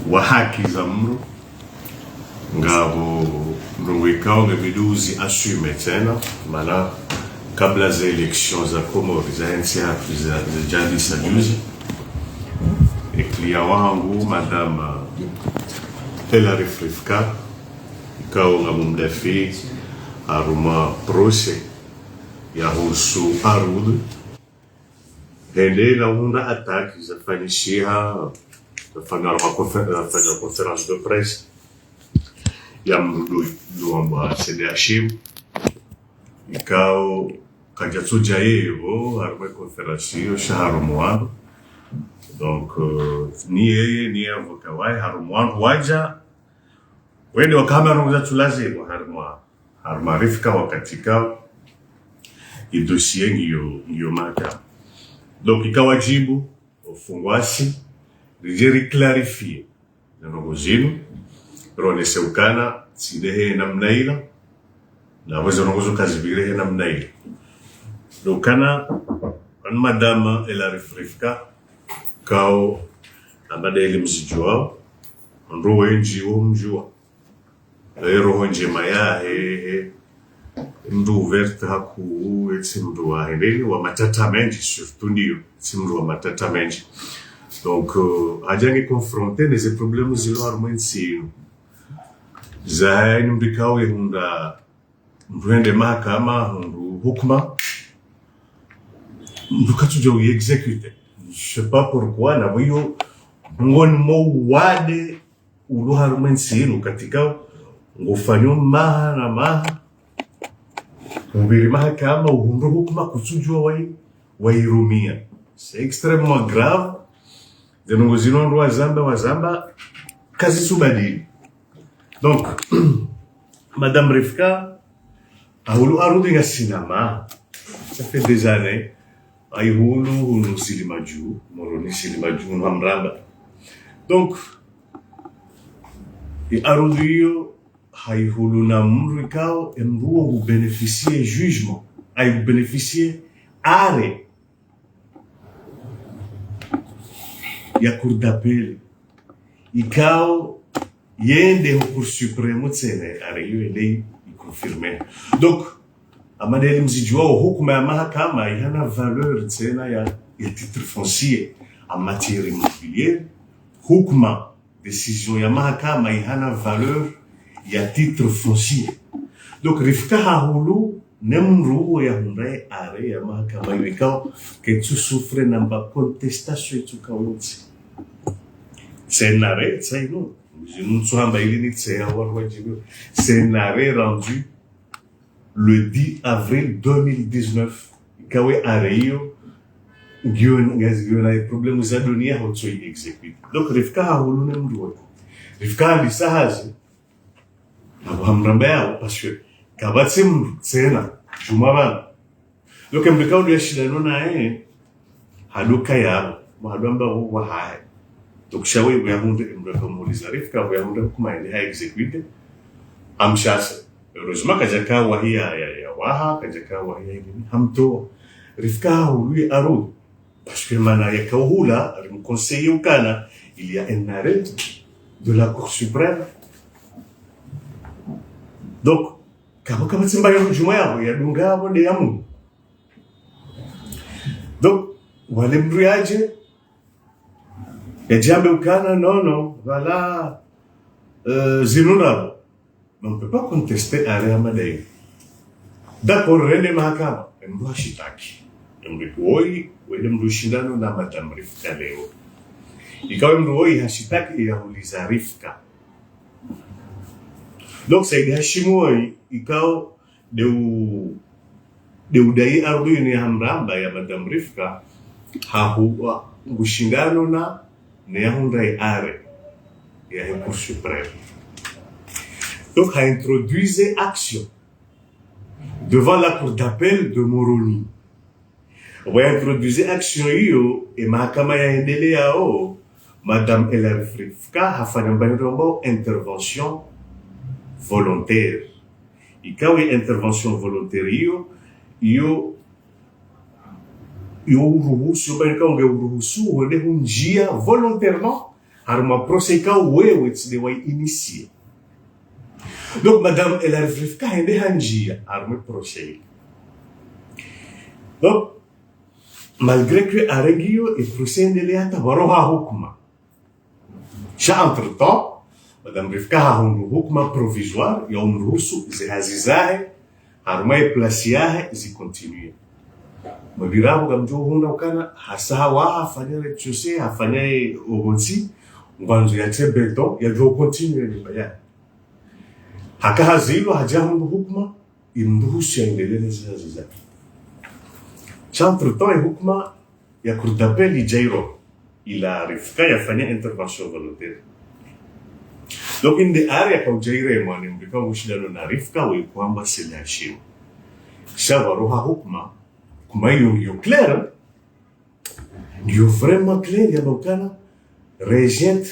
wa haki za mru ngabo mrungu ikao ngebiduzi assume tena maana kabla za elections za Komori za NCA za jadi sajuzi eklia wangu madame Hilary Frifka ikao ngamumdafi aruma procès ya husu Arud Hele hunda attaque zafanyishia zafanya conférence de presse ya mrudu luamba CDHM ikao kajatuja yevo haruma conférence yo shaharumwano donc ni yeye ni avocat wai harumwano waja wende wakamera ngazatulaze haruma Rifka wakatika idossier ngiyo maka donc ikawajibu ufungwasi rijeri clarifie na nogozinu ronese ukana sidehe namna ila na wazo nogozo kazibirehe namna ila dokana an madama Hilary Frifka kao abadeli mzijua nruwe nji mjua roho njema yahe mdu verte haku etsimdu wa hebeli wa matata menji surtout ndio etsimdu wa matata menji donc ajangi confronter les problèmes zilo armensi za ni mbikao yunda mrende mahakama hukuma mdukatujo exécuter je sais pas pourquoi na wiyo ngon mo wade ulu armensi katika ngofanyo maha na maha mbiri mahakama uhumru hukuma kusujua wairumia c'est extrêmement grave de nongozino ndo wazamba kazi subadili donc madame Rifka ahulu arudi nga sinama ça fait des années ayhulu silimaju moroni silimaju hamramba donc et arudio haihulu na mru ikao emruo hu bénéficier jugement ay bénéficier are ya cour d'appel ikao yende au cour suprême tsene are yo ele confirmer donc amadeli mzijua hukuma ya mahakama yana valeur tsena ya titre foncier en matière immobilière hukuma décision ya mahakama yana valeur ya titre foncier donc Rifka hahulu nemru ya hundae are ya mahakama yikao que tu souffres namba contestation tu kaunti scénario c'est non je nous sommes ili c'est scénario rendu le 10 avril 2019 ikawe areyo ngazigona problème za dunia hotso execute donc Rifka hahulu nemru Rifka lisahazi hamrambea parce que kabatsim tsena jumabana donc mbikao ndio shida nona haduka ya mahadamba wa hai donc shawe ya hunde mbikao muliza Rifka ya hunde kuma ile hai execute amshasa heureusement kajaka wa ya waha kajaka wa ya hamto Rifka lui aro parce que mana ya kahula me conseiller ukana il y a un arrêt de la Cour suprême. Donc, kama simba ya juma yao ya dunga bonde ya Mungu. Donc, wale mriaje ya jambe ukana non, voilà zinunabo. Mais on ne peut pas contester à Ramadei. D'accord, rende mahakama, mdu shitaki. Mdu kuoi, wele mdu shindano na madame Rifka leo. Ikawa mdu oi hashitaki ya uliza Rifka. Donc c'est hashimoi ikao de udai ardu ni hamramba ya madame Rifka hahuwa ngushindano na ne hundai are ya Cour suprême. Donc a introduisé action devant la cour d'appel de Moroni. On a introduisé action hiyo et mahakama yaendelea madame Hilary Frifka hafanya mbano intervention volontaire. Ikawa intervention volontaire hiyo uruhusu banka ungeruhusu wende hunjia volontairement harma procès ikao wewe tside wa initier. Donc madame elle arrive Rifka hende hanjia harma procès. Donc malgré que arregio et procès endelea waroha hukuma. Entre temps madame Rifka hundu hukuma provisoire ya umruhusu zihazizahe harma place yahe zikontinue. Mabirabu gamjo hunda ukana hasa wa hafanya rechose hafanya ogonsi ngwanzo ya tebeto ya jo continue ni baya haka hazilo haja hundu hukuma imruhusu yaendelee zihaziza. Entre temps hukuma ya kurdapeli jairo ila Rifka yafanya intervention volontaire. Donc inde area kwa jaire mwani mbika mushidano na Rifka wa kwamba sila heshima shawaroha hukuma kuma yo clair yo vraiment clair ya lokana rejette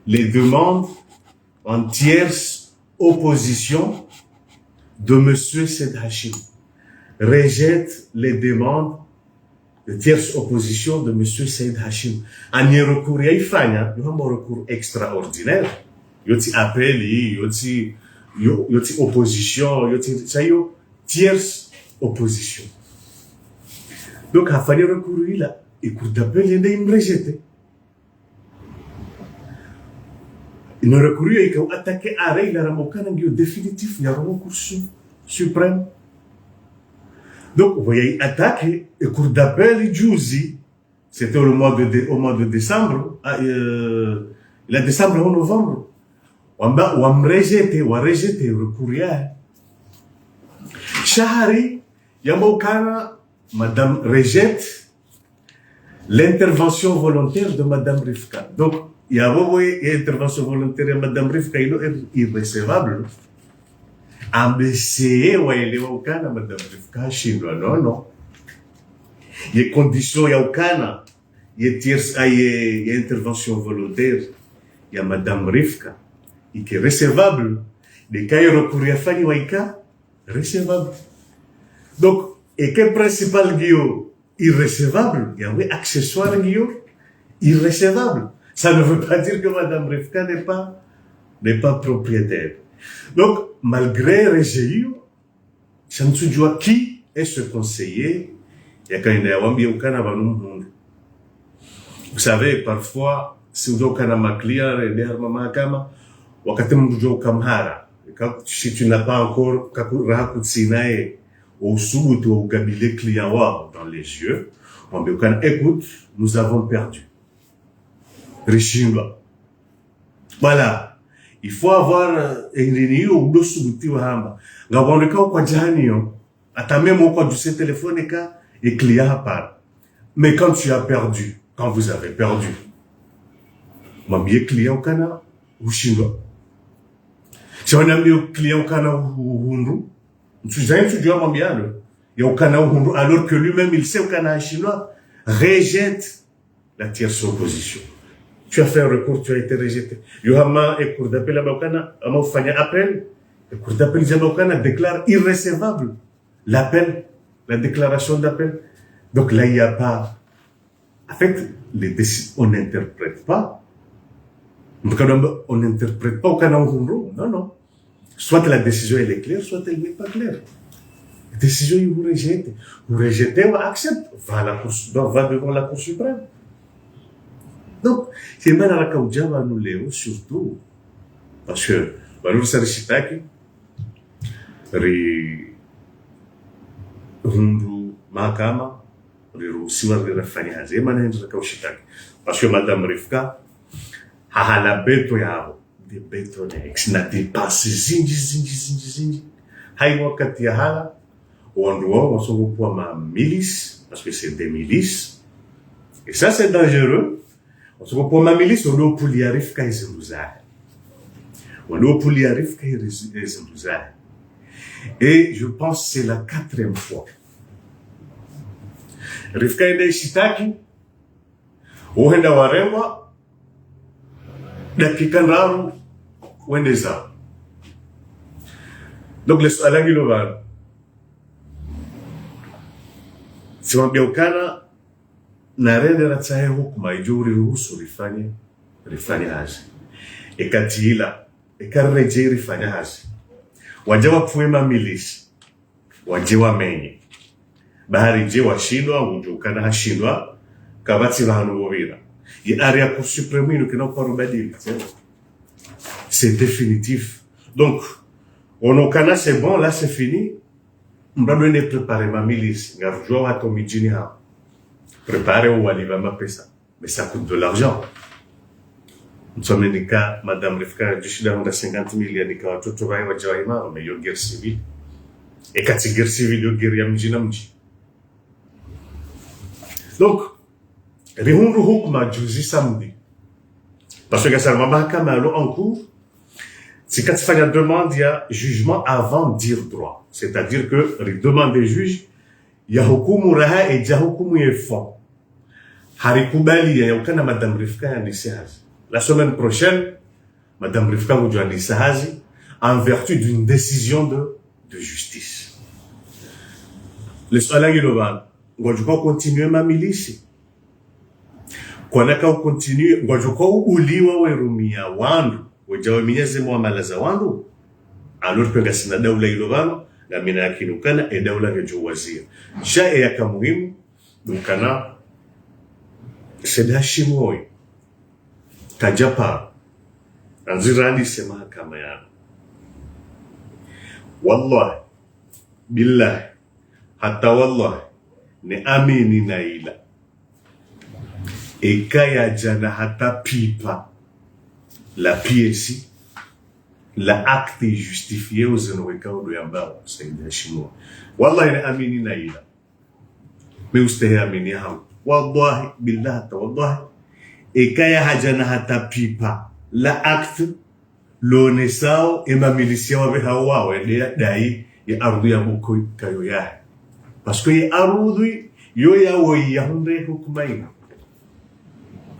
les demandes en tierce opposition de monsieur Said Hashim, rejette les demandes de tierce opposition de monsieur Said Hashim. Ani recours yaifanya yo hamba recours extraordinaire yoti appel yoti opposition yoti sayo tierce opposition. Donc il a fallu recourir là et pour d'appeler les rejeter. Il ne recouru et qu'il a attaqué à règle la ramokana qui est définitif il y a un recours suprême. Donc vous voyez attaqué et cour d'appel Jouzi c'était au mois de décembre la décembre ou novembre on rejeté recourir Shahari Yamokana madame rejette l'intervention volontaire de madame Rifka. Donc il y a une intervention volontaire de madame Rifka il est irrécevable. Ambessé wa ile wakana madame Rifka shindwa non. Il y a conditions ya ukana il y a intervention volontaire il y a madame Rifka qui est recevable. Les cas recourir fani waika recevable. Donc et quel principal guillot irrécevable, il y a un accessoire guillot irrécevable. Ça ne veut pas dire que madame Rifka n'est pas propriétaire. Donc, malgré Régéio, ça ne se dit qui est ce conseiller. Il y a quand même un vous savez, parfois, si vous avez un client, si tu n'as pas encore au sous au gabilet client dans les yeux, on dit écoute, nous avons perdu. Richimba. Voilà. Il faut avoir une réunion ou deux sous-boutis au hamba. Gabon le cas au quoi janio, à ta même au quoi du ce téléphone et client à part. Mais quand tu as perdu, quand vous avez perdu, mon bien client au cana ou chinois. Si on a mis au client au cana ou hundu, tu dois mon bien, il y a au cana ou hundu, alors que lui-même il sait au cana chinois, rejette la tierce opposition. Tu as fait un recours, tu as été rejeté. Yohama et cour d'appel à Baukana, Ama Fanya appel, et cour d'appel Jabaukana déclare irrécevable l'appel, la déclaration d'appel. Donc là, il n'y a pas. En fait, les décisions, on n'interprète pas. On n'interprète pas au canon Hunro. Non, non. Soit la décision elle est claire, soit elle n'est pas claire. La décision, vous rejetez. Vous rejetez, on accepte. Va devant la Cour suprême. Donc, c'est mal à la Kaudjava, nous léo, surtout. Parce que, nous savons que Hundu Mahakama, Siwa Rafani Haze, Manhenza Kaushitaki. Parce que Madame Rifka, la beto yao, de beto nex, n'a dépassé zinji. Haïwa Katiahala, ou en dehors, on se reprend ma milice, parce que c'est des milices. Et ça, c'est dangereux. On se reprend ma milice, on doit pour y arriver quand ils nous arrivent. On doit pour y arriver quand ils nous arrivent. Et je pense que c'est la 4e fois. Rifka ende shitaki, uenda waremwa, dakika ndaru, uende zao. Donc, les alagi lovan. Si wambiaukana, na rende na tsahe hukuma, ijuri ruhusu rifanye rifanya hazi ekatila ekareje rifanya hazi waje wapfue mamilisi waje wamenye bahari je washindwa unjukana hashindwa kabatsi vanhu vovira ye area cour suprême ino kina kwa rubadili c'est définitif donc on okana c'est bon là c'est fini mrado ne préparer mamilisi ngarujwa watu mijini hapa préparer waliva mapesa mais ça coûte de l'argent. Msomenika Madame Rifka jishida honda 50 million nika watoto wae wajawaima mais yo guerre civile et kati guerre civile yo guerre ya mji na mji. Donc rihundu hukma juzi samedi parce que ça mahakama alo en cours c'est quand il fait la demande il y a jugement avant dire droit, c'est-à-dire que il demande des juges il y a hukumu raha et ja hukumu yefon harikubali ya ukana Madame Rifka ya nisahazi. La semaine prochaine Madame Rifka mujwa nisahazi en vertu d'une décision de justice. Le swala giloban ngwajuko continuer mamilisi kwanaka continue ngwajuko uliwa werumia wandu wajawe minyeze muamala za wandu alors que ngasina daula ilobano na mina yakinukana e daula ngejuwazia sha yaka muhimu dukana sedashimoi kajapa anzirani sema kama yana wallahi billahi hatta wallahi ni amini na ila ekaya jana hata pipa la pièce la acte justifié aux enwekao do yambao saida shimo wallahi ni amini na ila me ustehe amini ham wallahi billahi tawallahi ekaya hajana hata pipa la acte lonesao emamilisia wabe hawa wende dai ya ardu ya buko kayo ya parce que ya ardu yo ya wo ya hunde hukumaina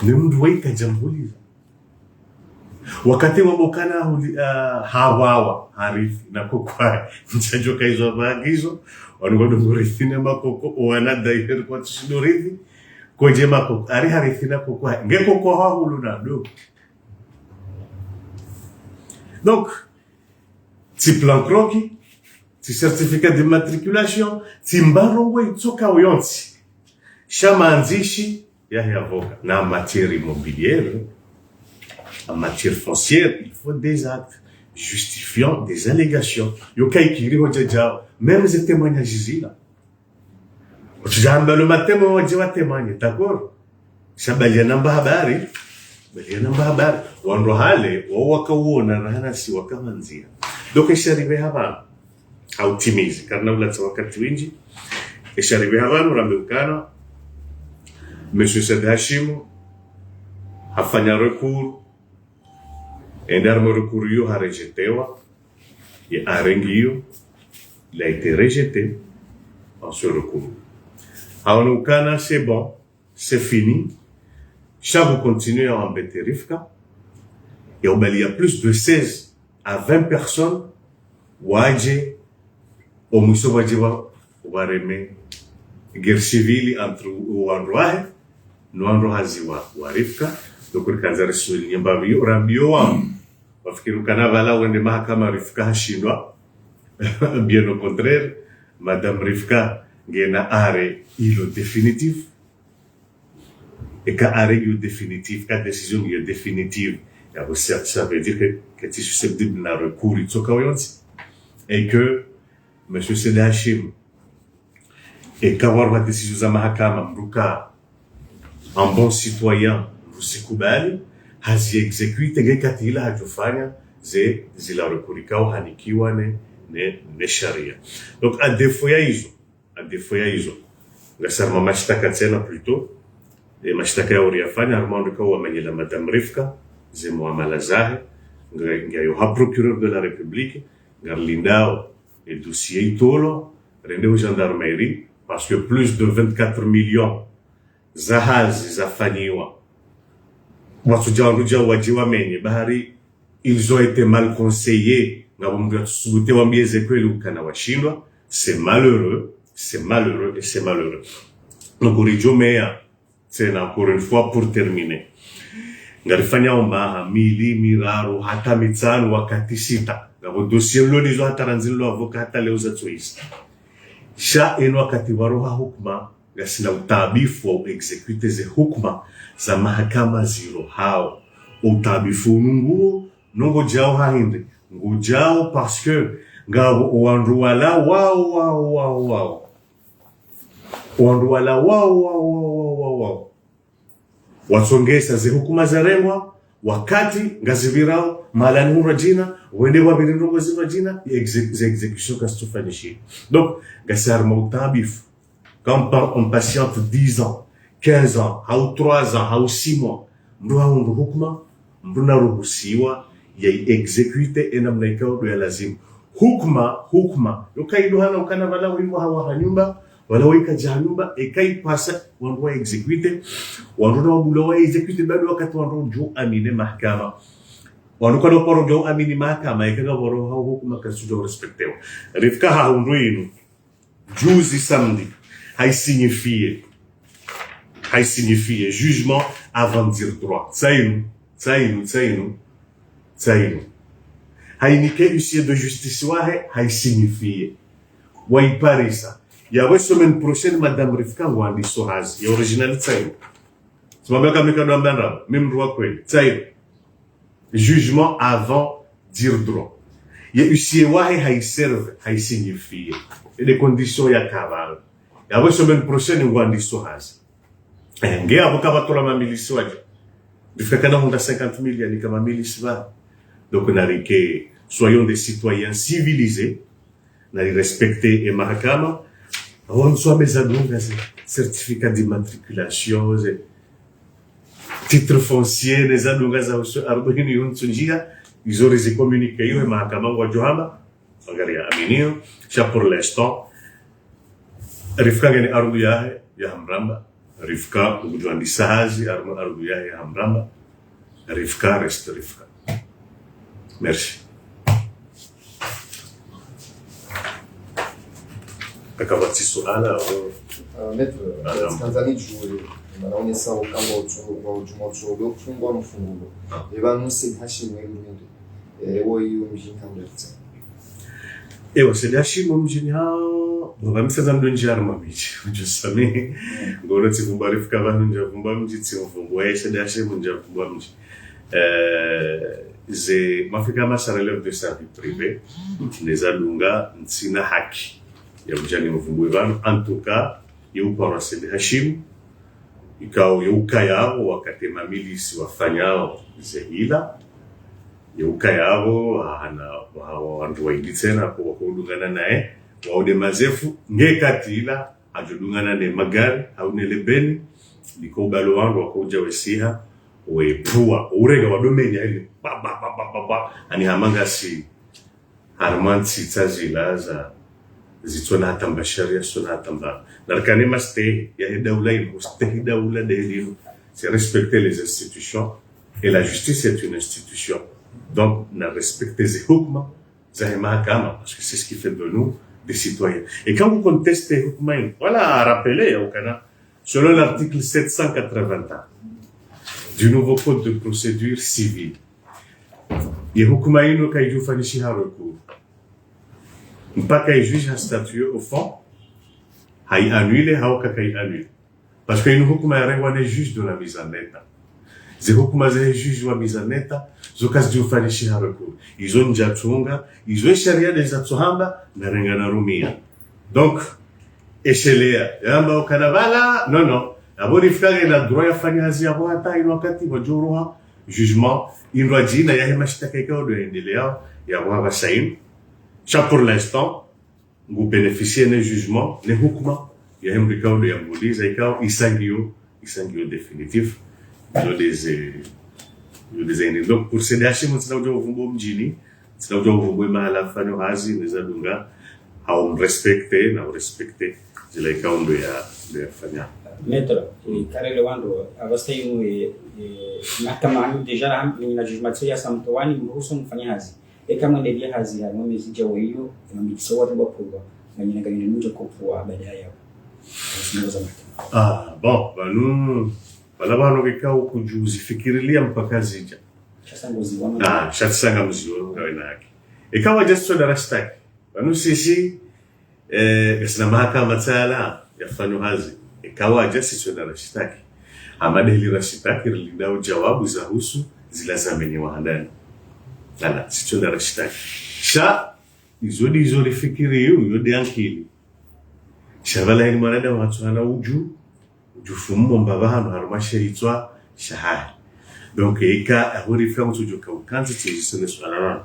nimdweka jamhuri wakati wabokana hawawa harifi na kokwa nchajoka hizo maagizo wangodongorithina makoko wanadai kwa tshidorithi koje makoko ari harithina kokwa ngeko kwa hahulu na do. Donc ti plan croquis ti certificat d'immatriculation ti mbarongwe itsoka uyonsi shamanzishi ya avocat na matière immobilière en matière foncière il faut des actes justifiant des allégations yokai kiri hojaja même ces témoignages là ujamba le matin mo wajiwa témoigner d'accord shabali namba habari bali namba habari wando hale wakaona na hana si wakamanzia donc isharibe hapa hautimizi karna ula wakati wingi isharibe hapa urambeukana Monsieur Said Hashim hafanya recours endarmo recours yo ha rejetewa et arengio il a été rejeté en ce recours. Haonukana c'est bon, c'est fini. Chaque continue à embêter Rifka et il y a plus de 16 à 20 personnes waje au muso wajiwa wareme guerre civile entre Ouandroahe Noandro haziwa Rifka donc kanza resuli nyambavi urambio wa wafikiru kana vala wende mahakama Rifka hashindwa bien au contraire Madame Rifka ngena are ilo définitif et ka are ilo définitif ka décision ilo définitive ya certes ça veut dire que tu es susceptible na recours itsoka oyonsi et que Monsieur Said Hashim et kawar wa décision za mahakama mruka un bon citoyen usikubali hazi execute gekatila hajufanya ze zila rekurikao hanikiwa ne sharia. Donc à défaut ya hizo ngasema mashtaka tena plutôt et mashtaka ya uriyafanya harmondo kwa wamenyela Madame Rifka ze muamala zahe ngayo ha procureur de la République ngarlindao et dossier itolo rende au gendarmerie parce que plus de 24 millions zahazi zafanyiwa watujawaruja wajiwa menye bahari ils ont été mal conseillés ngabumbu yatsubuté wambieze kweli ukana washindwa c'est malheureux et c'est malheureux donc urijomea c'est encore une fois pour terminer ngalifanya omba mili miraro hata mitano wakati sita ngabo dossier lo lizo hata ranzilo avoka hata leo za choice sha eno wakati waroha hukma gasina utabifu au execute ze hukma za mahakama ziro hao utabifu nungo jao hahinde ngo jao parce que ngabo wanruala wow wanruala wow watsongesa ze hukuma za rengwa wakati ngazivirao malani hurajina wende wabirindo ngozirajina ze exécution kastufanishi donc gasar mautabif quand on patiente 10 ans 15 ans ou 3 ans ou 6 mois ndo haundu hukuma ndo naruhusiwa ya execute enamna ikao ya lazima hukuma yokaido hana ukana wala wimbo hawa hanyumba wala wika jahanyumba ekai pasa wandu wa execute wandu wa bulo wa execute bado wakati wandu jo amine mahakama wandu kwa poro jo amini mahakama ikaga boro hao hukuma kasujo respectewa rifka haundu inu juzi samedi hay signifie jugement avant dire droit tsainu hay nike huissier de justice wahe hay signifie wai parisa ya wa semaine prochaine madame Rifka wandi sohaz ya original tsainu tumambia kama kado mbanda même droit kweli tsainu jugement avant dire droit ya huissier wahe hay serve hay signifie et les conditions ya kaval ya wa semaine prochaine wandi sohaz nge avoka batola mamilisi waje Rifka kana 150 000 yani kama milisi va donc on a que soyons des citoyens civilisés na respecter et mahakama on soit mes adongas certificat d'immatriculation titre foncier les adongas au arbini yunsunjia ils ont les communiqués yo mahakama wa johama angalia aminio cha pour l'instant Rifka gani ardu ya hamramba Rifka ujwandi sahazi ardu ya hamramba Rifka reste Rifka. Merci. Akabati suala au maître Tanzania jouer naonesa ukamba ujumocho kufungwa mfungulo eba nusi hashimwe ngende ewo iyo mjini hamletsa ewa sedi hashimwe mjini hao ngabamseza ndonji arma bichi ujusami ngoro tsivumbari fika vanunja vumba mji tsivumbwa sedi hashimwe nja vumba mji mafika masha relève de sa vie privée les alunga ntsina haki ya mjani mvumbwe vanu en tout cas yupo rasidi hashim ikao yuka yao wakati mamilisi wafanyao zehila yuka yao hana wandu waili tena kwa kudungana nae waude mazefu ngekatila ajudungana ne magari au ne lebeni liko balo wandu wakuja wesiha wepua urega wadomeni hili ani hamanga si harmansi tazilaza zitona hata mbasharia sona hata mba narkane maste ya daula imuste daula de c'est respecter les institutions et la justice est une institution donc na respecter les hukma za mahakama parce que c'est ce qui fait de nous des citoyens et quand vous contestez hukma voilà à rappeler au Canada selon l'article 781 du nouveau code de procédure civile. Et hukuma ino kaijufanishi recours. Mpaka juge a statué au fond, hay annulé hauka kai annulé. Parce que ino hukuma ya rengwa ne juge de la mise en état. Ze hukuma ze juge wa mise en état, zokas jufanishi recours. Ils ont njatunga, ils ont sharia des atuhamba na renga na rumia. Donc échelea, yamba okanavala, non. Abori fkage na droit ya fanya hazi yabo hata ino wakati wajuruha jugement inwa jina ya hema shitaka ikao do endelea ya waba saim cha pour l'instant vous bénéficiez d'un jugement ne hukuma ya hema ikao do ya mbuliza ikao isangio définitif yo des donc pour CDH mo tsina ujo vumbo mjini tsina ujo vumbo mahala fanyo hazi neza dunga au respecter na respecter zile ikao do ya fanya Maître, Karel Wando, avastei mahakama deja na judgment ya samtowani mruhusu mfanya hazi. Kama ndio hazi ya ngome zijawo hiyo na mitiso watu bakubwa na nyinga nje kupua baadaye yao. Bon, nous wala bano kikao kujuzifikirilia mpaka zija shatsanga mziwa ngawe nake ikawa just darastaki wanu sisi kasina mahakama tsala yafano hazi ikawa just darastaki amadeli rashitaki lindao jawabu za husu zilazameniwa handani ala sicho darastaki sha izodi fikiri yodi ankili shavala ni mwanada watu hana ujufumu mbabahano harumashe itwa shahari donc ika ahurifika mtujuka ukanzi tijisene swalana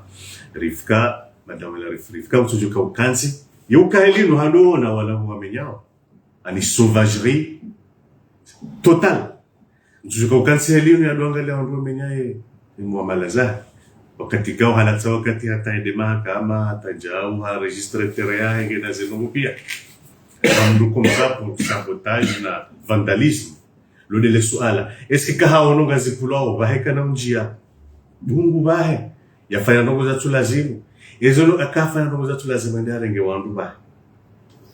rifika madame la rifika mtujuka ukanzi yuka elinu hano wala wamenyao ani sauvagerie totale mtujuka ukanzi elinu ya duangalia wamenyae mwamalaza wakati kao halata wakati hata edema kama hata jau ha registre terea ingena zenu pia comme ça pour sabotage na vandalisme lo de suala est-ce que kaha ononga zikulo bahe kana mjia bungu bahe yafanya ndogo za tulazimu ezo akafanya ndogo za tulazimu ndare nge wandu bahe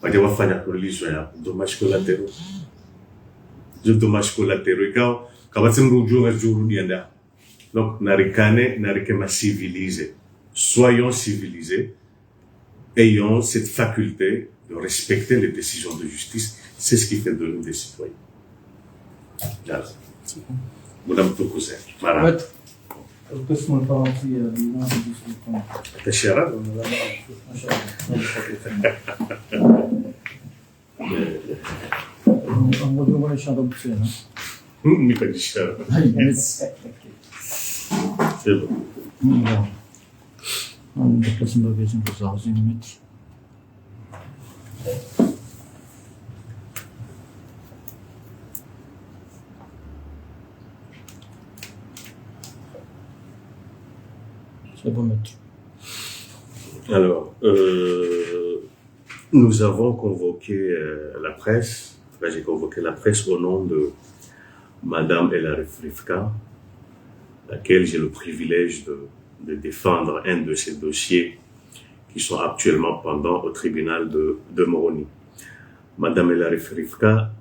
baje wafanya kulisho ya dommage collatéraux dommage collatéraux ikao kabatsi mrujunga juru dianda donc narikema civilisé soyons civilisés ayons cette faculté de respecter les décisions de justice, c'est ce qui fait de nous des citoyens. Voilà. Madame Tokouzé. Voilà. القسم الفرنسي بما يجوز تشيرا؟ الموضوع ما يشرب فينا. مي pas تشيرا. C'est bon. القسم بيجي بزازين متر. Alors, nous avons convoqué la presse. Là, j'ai convoqué la presse au nom de Madame El Rifka, laquelle j'ai le privilège de défendre un de ses dossiers qui sont actuellement pendants au tribunal de Moroni. Madame El Rifka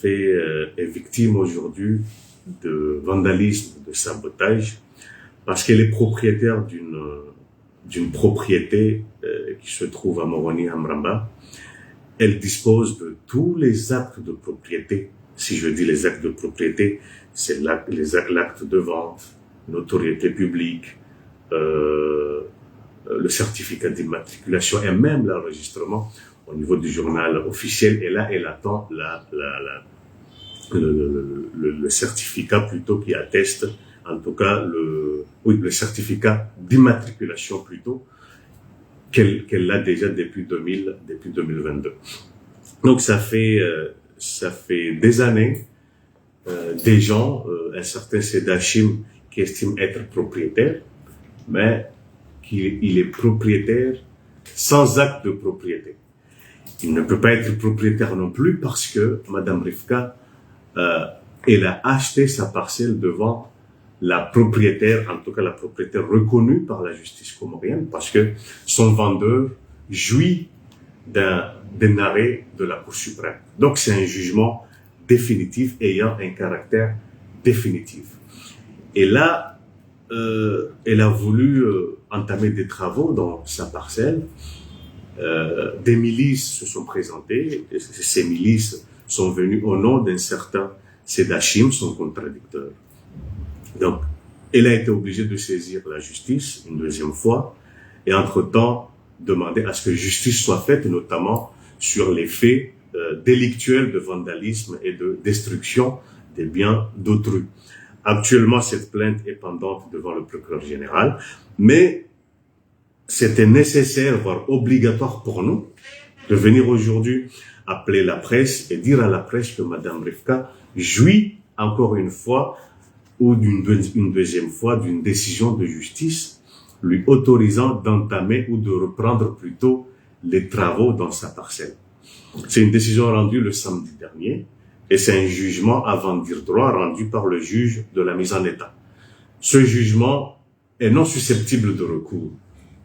est victime aujourd'hui de vandalisme, de sabotage, parce qu'elle est propriétaire d'une propriété qui se trouve à Moroni, à Mramba. Elle dispose de tous les actes de propriété. Si je dis les actes de propriété, c'est l'acte de vente, notoriété publique, le certificat d'immatriculation et même l'enregistrement au niveau du journal officiel. Et là, elle attend le certificat plutôt qui atteste, en tout cas, le certificat d'immatriculation plutôt, qu'elle a déjà depuis 2022. Donc ça fait des années, des gens, un certain Sedachim qui estime être propriétaire, mais qu'il est propriétaire sans acte de propriété. Il ne peut pas être propriétaire non plus parce que Madame Rifka, elle a acheté sa parcelle devant la propriétaire, en tout cas la propriétaire reconnue par la justice comorienne, parce que son vendeur jouit d'un arrêt de la Cour suprême. Donc c'est un jugement définitif ayant un caractère définitif. Et là, elle a voulu entamer des travaux dans sa parcelle. Des milices se sont présentées. Et ces milices sont venues au nom d'un certain Sedachim, son contradicteur. Donc, elle a été obligée de saisir la justice une deuxième fois et entre-temps demander à ce que justice soit faite, notamment sur les faits délictuels de vandalisme et de destruction des biens d'autrui. Actuellement, cette plainte est pendante devant le procureur général, mais c'était nécessaire, voire obligatoire pour nous, de venir aujourd'hui appeler la presse et dire à la presse que Madame Rifka jouit encore une fois ou une deuxième fois d'une décision de justice lui autorisant d'entamer ou de reprendre plutôt les travaux dans sa parcelle. C'est une décision rendue le samedi dernier et c'est un jugement avant dire droit rendu par le juge de la mise en état. Ce jugement est non susceptible de recours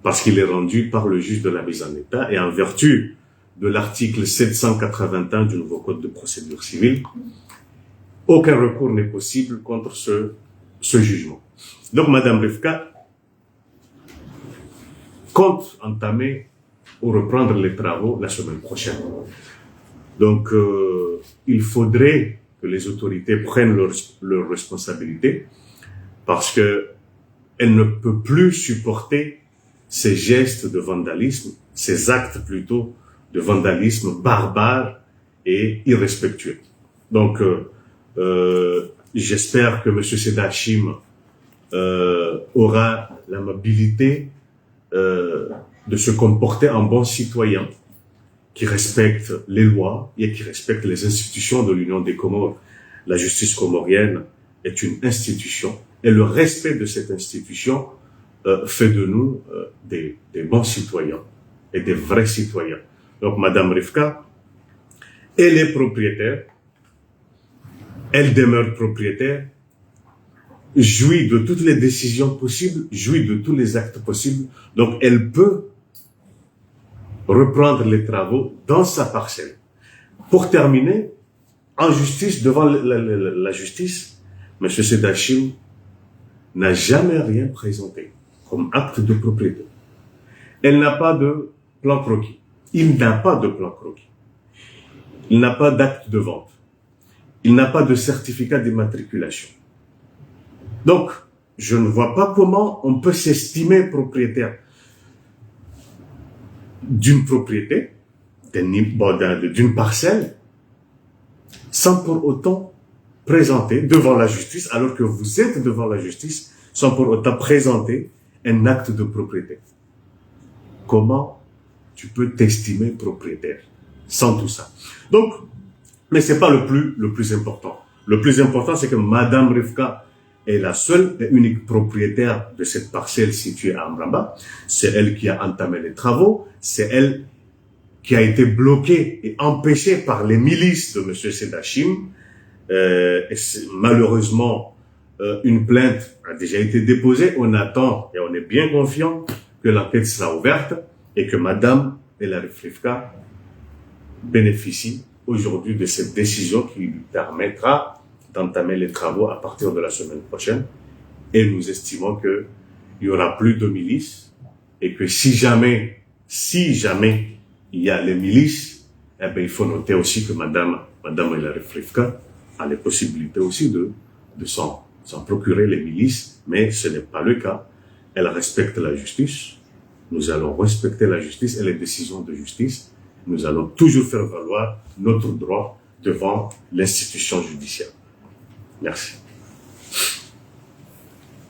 parce qu'il est rendu par le juge de la mise en état et en vertu de l'article 781 du nouveau code de procédure civile, aucun recours n'est possible contre ce jugement. Donc, Madame Rivka compte entamer ou reprendre les travaux la semaine prochaine. Donc, il faudrait que les autorités prennent leurs responsabilités parce que elle ne peut plus supporter ces gestes de vandalisme, ces actes plutôt de vandalisme barbare et irrespectueux. Donc, j'espère que M. Sedachim aura l'amabilité de se comporter en bon citoyen qui respecte les lois et qui respecte les institutions de l'Union des Comores. La justice comorienne est une institution et le respect de cette institution fait de nous des bons citoyens et des vrais citoyens. Donc, Madame Rivka, elle est propriétaire, elle demeure propriétaire, jouit de toutes les décisions possibles, jouit de tous les actes possibles. Donc, elle peut reprendre les travaux dans sa parcelle. Pour terminer, en justice, devant la justice, M. Sedachim n'a jamais rien présenté comme acte de propriété. Elle n'a pas de plan croquis. Il n'a pas de plan croquis. Il n'a pas d'acte de vente. Il n'a pas de certificat d'immatriculation. Donc, je ne vois pas comment on peut s'estimer propriétaire d'une propriété, d'une parcelle, sans pour autant présenter devant la justice, alors que vous êtes devant la justice, sans pour autant présenter un acte de propriété. Comment tu peux t'estimer propriétaire sans tout ça? Donc, mais c'est pas le plus important. Le plus important, c'est que Madame Rivka est la seule et unique propriétaire de cette parcelle située à Amramba. C'est elle qui a entamé les travaux. C'est elle qui a été bloquée et empêchée par les milices de M. Sedachim. Malheureusement, une plainte a déjà été déposée. On attend et on est bien confiant que l'enquête sera ouverte et que Madame Rivka bénéficie aujourd'hui de cette décision qui lui permettra d'entamer les travaux à partir de la semaine prochaine. Et nous estimons qu'il y aura plus de milices et que si jamais il y a les milices, eh bien, il faut noter aussi que Madame Rivka a les possibilités aussi de s'en procurer les milices, mais ce n'est pas le cas. Elle respecte la justice. Nous allons respecter la justice et les décisions de justice. Nous allons toujours faire valoir notre droit devant l'institution judiciaire. Merci.